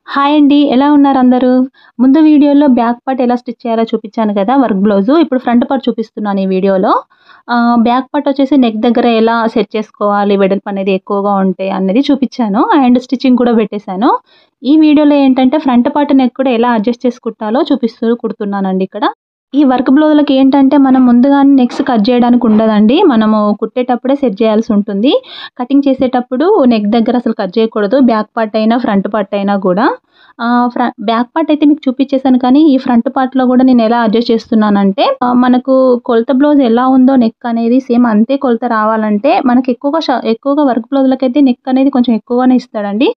Hi అండి. ఎలా ఉన్నారు అందరూ? ముందు వీడియోలో బ్యాక్ పార్ట్ ఎలా స్టిచ్ చేయాలో చూపించాను కదా! Work blouse. ఇప్పుడు ఫ్రంట్ పార్ట్ చూపిస్తున్నాను ఈ వీడియోలో. బ్యాక్ పార్ట్ వచ్చేసి నెక్ దగ్గర ఎలా సెట్ చేసుకోవాలి, వెడల్పు అనేది ఎక్కువగా ఉంటే అనేది చూపించాను. అండ్ స్టిచ్చింగ్ కూడా పెట్టేశాను. ఈ వీడియోలో ఏంటంటే ఫ్రంట్ పార్ట్ నెక్ కూడా ఎలా అడ్జస్ట్ చేసి కుట్టాలో చూపిస్తూ కుడుతున్నానండి ఇక్కడ. ఈ వర్క్ బ్లౌజులకి ఏంటంటే మనం ముందుగానే నెక్స్ కట్ చేయడానికి ఉండదండి. మనము కుట్టేటప్పుడే సెట్ చేయాల్సి ఉంటుంది. కటింగ్ చేసేటప్పుడు నెక్ దగ్గర అసలు కట్ చేయకూడదు. బ్యాక్ పార్ట్ అయినా, ఫ్రంట్ పార్ట్ అయినా కూడా. బ్యాక్ పార్ట్ అయితే మీకు చూపించేసాను కానీ, ఈ ఫ్రంట్ పార్ట్‌లో కూడా నేను ఎలా అడ్జస్ట్ చేస్తున్నానంటే, మనకు కొలత బ్లౌజ్ ఎలా ఉందో నెక్ అనేది సేమ్ అంతే కొలత రావాలంటే, మనకు ఎక్కువగా వర్క్ బ్లౌజులకైతే నెక్ అనేది కొంచెం ఎక్కువగానే ఇస్తాడండి.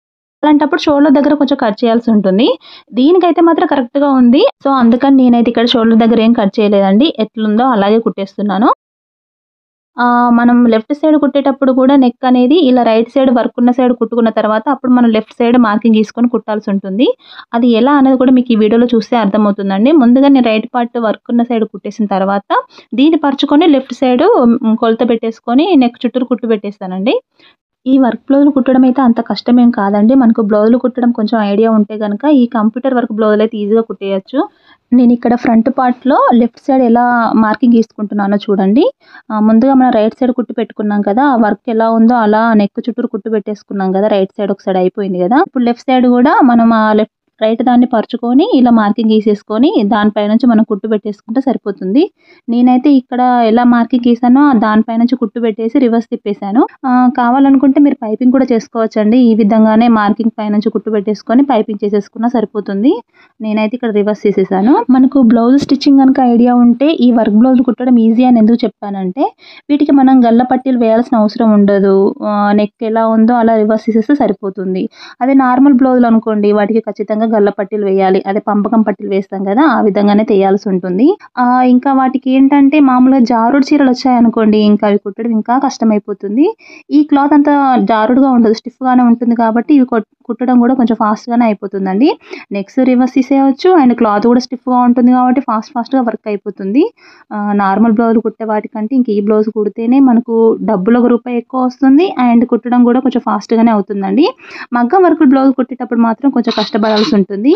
అలాంటప్పుడు షోల్డర్ దగ్గర కొంచెం కట్ చేయాల్సి ఉంటుంది. దీనికైతే మాత్రం కరెక్ట్‌గా ఉంది. సో, అందుకని నేనైతే ఇక్కడ షోల్డర్ దగ్గర ఏం కట్ చేయలేదండి. ఎట్లుందో అలాగే కుట్టేస్తున్నాను. మనం లెఫ్ట్ సైడ్ కుట్టేటప్పుడు కూడా నెక్ అనేది ఇలా రైట్ సైడ్ వర్క్ ఉన్న సైడ్ కుట్టుకున్న తర్వాత అప్పుడు మనం లెఫ్ట్ సైడ్ మార్కింగ్ గీసుకొని కుట్టాల్సి ఉంటుంది. అది ఎలా అనేది కూడా మీకు ఈ వీడియోలో చూస్తే అర్థమవుతుందండి. ముందుగా నేను రైట్ పార్ట్ వర్క్ ఉన్న సైడ్ కుట్టేసిన తర్వాత దీన్ని పరుచుకొని లెఫ్ట్ సైడ్ కొలత పెట్టేసుకొని నెక్ చుట్టూరు కుట్టు పెట్టేస్తానండి. ఈ వర్క్ బ్లౌజులు కుట్టడం అయితే అంత కష్టమేం కాదండి. మనకు బ్లౌజులు కుట్టడం కొంచెం ఐడియా ఉంటే గనక ఈ కంప్యూటర్ వర్క్ బ్లౌజులైతే ఈజీగా కుట్టేయొచ్చు. నేనిక్కడ ఫ్రంట్ పార్ట్‌లో లెఫ్ట్ సైడ్ ఎలా మార్కింగ్ గీసుకుంటున్నానో చూడండి. ముందుగా మనం రైట్ సైడ్ కుట్టి పెట్టుకున్నాం కదా! ఆ వర్క్ ఎలా ఉందో అలా నెక్ చుట్టూరు కుట్టు పెట్టేసుకున్నాం కదా! రైట్ సైడ్ ఒక సైడ్ అయిపోయింది కదా! ఇప్పుడు లెఫ్ట్ సైడ్ కూడా మనం రైట్ దాన్ని పరుచుకొని ఇలా మార్కింగ్ గీసేసుకొని దానిపై నుంచి మనం కుట్టు పెట్టేసుకుంటే సరిపోతుంది. నేనైతే ఇక్కడ ఎలా మార్కింగ్ గీసానో దానిపై నుంచి కుట్టు పెట్టేసి రివర్స్ తిప్పేసాను. కావాలనుకుంటే మీరు పైపింగ్ కూడా చేసుకోవచ్చండి. ఈ విధంగానే మార్కింగ్ పై నుంచి కుట్టు పెట్టేసుకొని పైపింగ్ చేసేసుకున్నా సరిపోతుంది. నేనైతే ఇక్కడ రివర్స్ చేసేసాను. మనకు బ్లౌజ్ స్టిచ్చింగ్ గనుక ఐడియా ఉంటే ఈ వర్క్ బ్లౌజ్ కుట్టడం ఈజీ అని ఎందుకు చెప్పానంటే, వీటికి మనం గల్ల పట్టీలు వేయాల్సిన అవసరం ఉండదు. నెక్ ఎలా ఉందో అలా రివర్స్ చేసేస్తే సరిపోతుంది. అదే నార్మల్ బ్లౌజులు అనుకోండి, వాటికి ఖచ్చితంగా గల్ల పట్టీలు వేయాలి. అదే పంపకం పట్టీలు వేస్తాం కదా! ఆ విధంగానే తెయాల్సి ఉంటుంది. ఇంకా వాటికి ఏంటంటే మామూలుగా జారుడు చీరలు వచ్చాయనుకోండి, ఇంకా అవి కుట్టడం ఇంకా కష్టమైపోతుంది. ఈ క్లాత్ అంతా జారుడుగా ఉండదు. స్టిఫ్‌గానే ఉంటుంది కాబట్టి ఇవి కుట్టడం కూడా కొంచెం ఫాస్ట్‌గానే అయిపోతుందండి. నెక్స్ రివర్స్ తీసేయొచ్చు అండ్ క్లాత్ కూడా స్టిఫ్‌గా ఉంటుంది కాబట్టి ఫాస్ట్‌గా వర్క్ అయిపోతుంది. నార్మల్ బ్లౌజులు కుట్టే వాటికంటే ఇంక ఈ బ్లౌజ్ కుడితేనే మనకు డబ్బులు ఒక రూపాయి ఎక్కువ వస్తుంది అండ్ కుట్టడం కూడా కొంచెం ఫాస్ట్‌గానే అవుతుందండి. మగ్గం వర్క్ బ్లౌజ్ కుట్టేటప్పుడు మాత్రం కొంచెం కష్టపడాల్సి ఉంటుంది.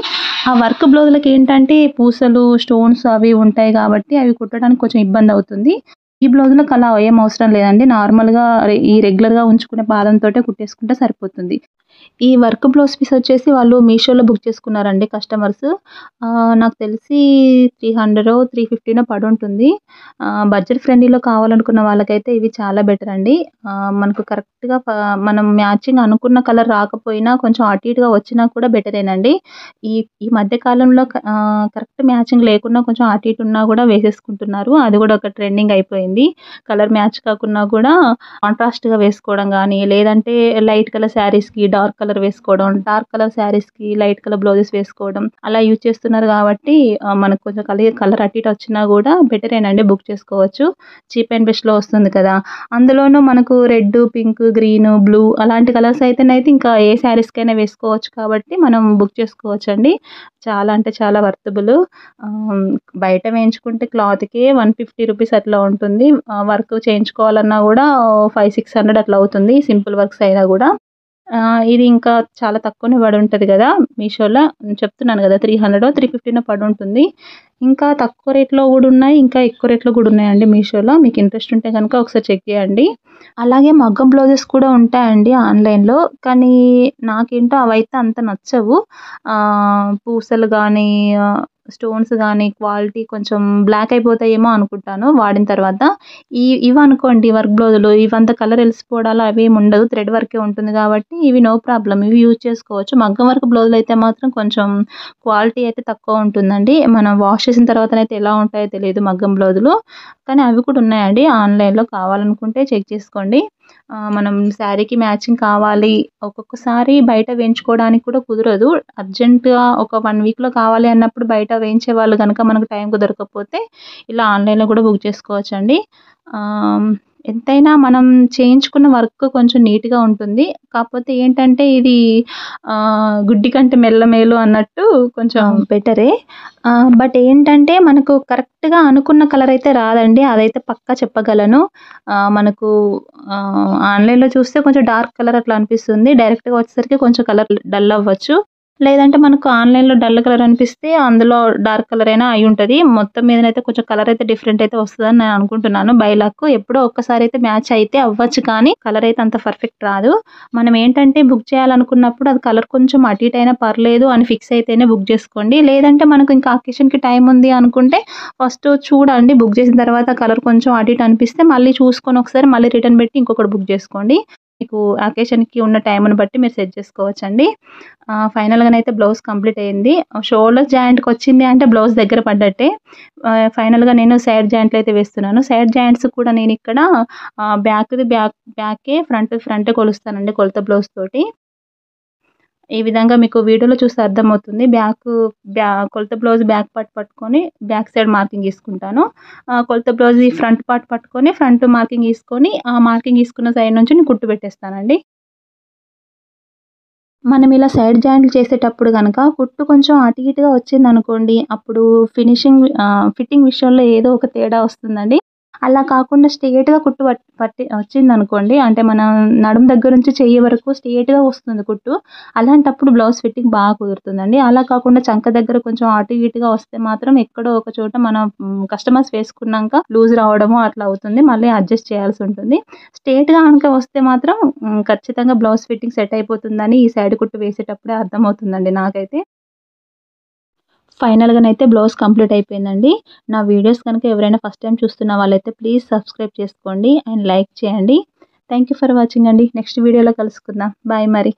ఆ వర్క్ బ్లౌజులకి ఏంటంటే పూసలు, స్టోన్స్ అవి ఉంటాయి కాబట్టి అవి కుట్టడానికి కొంచెం ఇబ్బంది అవుతుంది. ఈ బ్లౌజులకు అలా ఏం అవసరం లేదండి. నార్మల్‌గా ఈ రెగ్యులర్‌గా ఉంచుకునే పాదంతోటే కుట్టేసుకుంటే సరిపోతుంది. ఈ వర్క్ బ్లౌజ్ పీస్ వచ్చేసి వాళ్ళు మీషోలో బుక్ చేసుకున్నారండి కస్టమర్స్. నాకు తెలిసి 300 350 పడుంటుంది. బడ్జెట్ ఫ్రెండ్లీలో కావాలనుకున్న వాళ్ళకైతే ఇవి చాలా బెటర్ అండి. మనకు కరెక్ట్‌గా మనం మ్యాచింగ్ అనుకున్న కలర్ రాకపోయినా కొంచెం అటు ఇటుగా వచ్చినా కూడా బెటరేనండి. ఈ ఈ మధ్య కాలంలో కరెక్ట్ మ్యాచింగ్ లేకున్నా కొంచెం అటు ఇటు ఉన్నా కూడా వేసేసుకుంటున్నారు. అది కూడా ఒక ట్రెండింగ్ అయిపోయింది. కలర్ మ్యాచ్ కాకున్నా కూడా కాంట్రాస్ట్‌గా వేసుకోవడం గానీ, లేదంటే లైట్ కలర్ శారీస్‌కి డార్క్ కలర్ వేసుకోవడం, డార్క్ కలర్ శారీస్‌కి లైట్ కలర్ బ్లౌజెస్ వేసుకోవడం అలా యూజ్ చేస్తున్నారు కాబట్టి మనకు కొంచెం కలర్ అటు ఇటు వచ్చినా కూడా బెటరేనండి. బుక్ చేసుకోవచ్చు. చీప్ అండ్ బెస్ట్‌లో వస్తుంది కదా! అందులోనూ మనకు రెడ్, పింక్, గ్రీన్, బ్లూ అలాంటి కలర్స్ అయితేనైతే ఇంకా ఏ శారీస్‌కైనా వేసుకోవచ్చు కాబట్టి మనం బుక్ చేసుకోవచ్చండి. చాలా అంటే చాలా వర్తబుల్. బయట వేయించుకుంటే క్లాత్‌కే 150 రూపీస్ అట్లా ఉంటుంది. వర్క్ చేయించుకోవాలన్నా కూడా 500, 600 అట్లా అవుతుంది. సింపుల్ వర్క్స్ అయినా కూడా. ఇది ఇంకా చాలా తక్కువనే పడుంటది గదా! మీషోలో చెప్తున్నాను గదా! 300 350 పడుంటుంది. ఇంకా తక్కువ రేట్‌లో గూడా ఉన్నాయి. ఇంకా ఎక్కువ రేట్‌లో గూడా ఉన్నాయండి మీషోలో. మీకు ఇంట్రెస్ట్ ఉంటే గనుక ఒకసారి చెక్ చేయండి. అలాగే మగ్గం బ్లౌజెస్ కూడా ఉంటాయండి ఆన్‌లైన్‌లో. కానీ నాకేంటో అవైతే అంత నచ్చవు. పూసలు గానీ, స్టోన్స్ గానీ క్వాలిటీ కొంచెం బ్లాక్ అయిపోతాయేమో అనుకుంటాను వాడిన తర్వాత. ఇవనుకోండి వర్క్ బ్లౌజులు ఇవంతా కలర్ ఎలిసిపోవడాలు అవేమి ఉండదు. థ్రెడ్ వర్కే ఉంటుంది కాబట్టి ఇవి నో ప్రాబ్లమ్. ఇవి యూజ్ చేసుకోవచ్చు. మగ్గం వర్క్ బ్లౌజులయితే మాత్రం కొంచెం క్వాలిటీ అయితే తక్కువ ఉంటుందండి. మనం వాష్ చేసిన తర్వాతనైతే ఎలా ఉంటాయో తెలీదు మగ్గం బ్లౌజులు. కానీ అవి కూడా ఉన్నాయండి ఆన్‌లైన్‌లో కావాలనుకుంటే చెక్ చేసుకోండి. మనం శారీకి మ్యాచింగ్ కావాలి. ఒక్కొక్కసారి బయట వేయించుకోవడానికి కూడా కుదరదు. అర్జెంట్‌గా ఒక 1 వీక్‌లో కావాలి అన్నప్పుడు బయట వేయించేవాళ్ళు గనక మనకు టైం కుదరకపోతే ఇలా ఆన్‌లైన్‌లో కూడా బుక్ చేసుకోవచ్చండి. ఆహ్, ఎంతైనా మనం చేయించుకున్న వర్క్ కొంచెం నీట్‌గా ఉంటుంది. కాకపోతే ఏంటంటే ఇది గుడ్డి కంటే మెల్ల మేలు అన్నట్టు కొంచెం బెటరే. బట్ ఏంటంటే మనకు కరెక్ట్‌గా అనుకున్న కలర్ అయితే రాదండి. అదైతే పక్కా చెప్పగలను. మనకు ఆన్‌లైన్‌లో చూస్తే కొంచెం డార్క్ కలర్ అట్లా అనిపిస్తుంది. డైరెక్ట్‌గా వచ్చేసరికి కొంచెం కలర్ డల్ అవ్వచ్చు. లేదంటే మనకు ఆన్‌లైన్‌లో డల్ కలర్ అనిపిస్తే అందులో డార్క్ కలర్ అయినా అయ్యుంటది. మొత్తం మీదనైతే కొంచెం కలర్ అయితే డిఫరెంట్ అయితే వస్తదని నేను అనుకుంటున్నాను బై లక్. ఎప్పుడో ఒక్కసారి అయితే మ్యాచ్ అయితే అవ్వచ్చు కానీ కలర్ అయితే అంత పర్ఫెక్ట్ రాదు. మనం ఏంటంటే బుక్ చేయాలనుకున్నప్పుడు అది కలర్ కొంచెం అటు ఇటు అయినా పర్లేదు అని ఫిక్స్ అయితేనే బుక్ చేసుకోండి. లేదంటే మనకు ఇంకా అకేషన్‌కి టైం ఉంది అనుకుంటే ఫస్ట్ చూడండి. బుక్ చేసిన తర్వాత కలర్ కొంచెం అటు ఇటు అనిపిస్తే మళ్ళీ చూసుకొని ఒకసారి మళ్ళీ రిటర్న్ పెట్టి ఇంకొకటి బుక్ చేసుకోండి. మీకు అకేషన్‌కి ఉన్న టైంని బట్టి మీరు సెట్ చేసుకోవచ్చండి. ఫైనల్‌గానైతే బ్లౌజ్ కంప్లీట్ అయింది. షోల్డర్ జాయింట్‌కొచ్చింది అంటే బ్లౌజ్ దగ్గర పడ్డట్టే. ఫైనల్‌గా నేను సైడ్ జాయింట్లు అయితే వేస్తున్నాను. సైడ్ జాయింట్స్ కూడా నేనిక్కడ బ్యాక్‌ది బ్యాకే, ఫ్రంట్ కొలుస్తానండి కొలత బ్లౌజ్ తోటి. ఈ విధంగా మీకు వీడియోలో చూస్తే అర్థమవుతుంది. కొలత బ్లౌజ్ బ్యాక్ పార్ట్ పట్టుకొని బ్యాక్ సైడ్ మార్కింగ్ గీసుకుంటాను. కొలత బ్లౌజ్ ఈ ఫ్రంట్ పార్ట్ పట్టుకొని ఫ్రంట్ మార్కింగ్ గీసుకొని, ఆ మార్కింగ్ గీసుకున్న సైడ్ నుంచి నేను కుట్టు పెట్టేస్తానండి. మనం ఇలా సైడ్ జాయింట్లు చేసేటప్పుడు గనక కుట్టు కొంచెం అటు ఇటుగా వచ్చిందనుకోండి, అప్పుడు ఫిట్టింగ్ విషయంలో ఏదో ఒక తేడా వస్తుందండి. అలా కాకుండా స్ట్రెయిట్‌గా కుట్టు పట్టి వచ్చిందనుకోండి, అంటే మనం నడుము దగ్గర నుంచి చెయ్యి వరకు స్ట్రెయిట్‌గా వస్తుంది కుట్టు. అలాంటప్పుడు బ్లౌజ్ ఫిట్టింగ్ బాగా కుదురుతుందండి. అలా కాకుండా చంక దగ్గర కొంచెం అటు ఇటుగా వస్తే మాత్రం ఎక్కడో ఒక చోట మనం కస్టమర్స్ వేసుకున్నాక లూజ్ రావడమో అట్లా అవుతుంది. మళ్ళీ అడ్జస్ట్ చేయాల్సుంటుంది. స్ట్రెయిట్‌గా గనక వస్తే మాత్రం ఖచ్చితంగా బ్లౌజ్ ఫిట్టింగ్ సెట్ అయిపోతుందని ఈ సైడ్ కుట్టు వేసేటప్పుడే అర్థమవుతుందండి నాకైతే. ఫైనల్‌గానైతే బ్లౌజ్ కంప్లీట్ అయిపోయిందండి. నా వీడియోస్ కనుక ఎవరైనా ఫస్ట్ టైమ్ చూస్తున్న వాళ్ళైతే ప్లీజ్ సబ్స్క్రైబ్ చేసుకోండి అండ్ లైక్ చేయండి. థాంక్ యూ ఫర్ వాచింగ్ అండి. నెక్స్ట్ వీడియోలో కలుసుకుందాం. బాయ్ మరి.